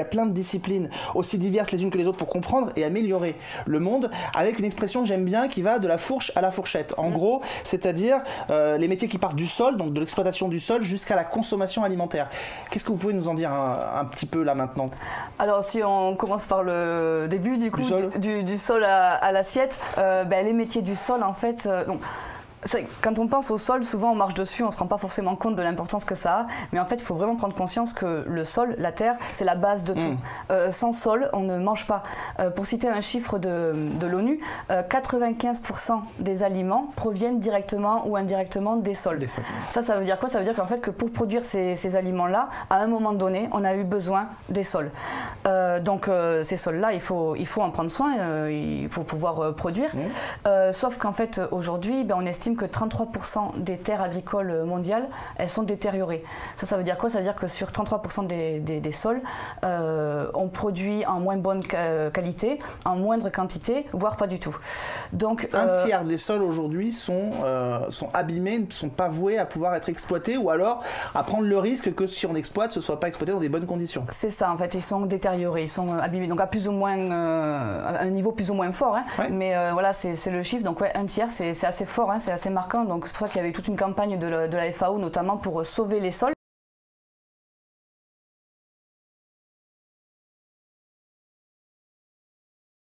plein de disciplines aussi diverses les unes que les autres pour comprendre et améliorer le monde, avec une expression que j'aime bien qui va de la fourche à la fourchette. En gros, c'est-à-dire les métiers qui partent du sol, donc de l'exploitation du sol, jusqu'à la consommation alimentaire. Qu'est-ce que vous pouvez nous en dire un petit peu là maintenant? Alors si on commence par le début du sol à l'assiette, les métiers du sol en fait, quand on pense au sol, souvent on marche dessus, on ne se rend pas forcément compte de l'importance que ça a, mais en fait il faut vraiment prendre conscience que le sol, la terre, c'est la base de tout. Sans sol, on ne mange pas. Pour citer un chiffre de l'ONU, 95% des aliments proviennent directement ou indirectement des sols. Ça veut dire quoi? Ça veut dire qu'en fait que pour produire ces aliments-là, à un moment donné, on a eu besoin des sols. Donc ces sols-là, il faut en prendre soin, il faut pouvoir produire. Sauf qu'en fait aujourd'hui, on estime que 33% des terres agricoles mondiales, elles sont détériorées. Ça veut dire quoi? Ça veut dire que sur 33% des sols, on produit en moins bonne qualité, en moindre quantité, voire pas du tout. Donc, un tiers des sols aujourd'hui sont abîmés, ne sont pas voués à pouvoir être exploités, ou alors à prendre le risque que si on exploite, ce ne soit pas exploité dans des bonnes conditions. C'est ça, en fait, ils sont détériorés, ils sont abîmés, donc à plus ou moins, à un niveau plus ou moins fort, mais voilà, c'est le chiffre, donc ouais, un tiers, c'est assez fort, c'est assez marquant, donc c'est pour ça qu'il y avait toute une campagne de la FAO notamment pour sauver les sols.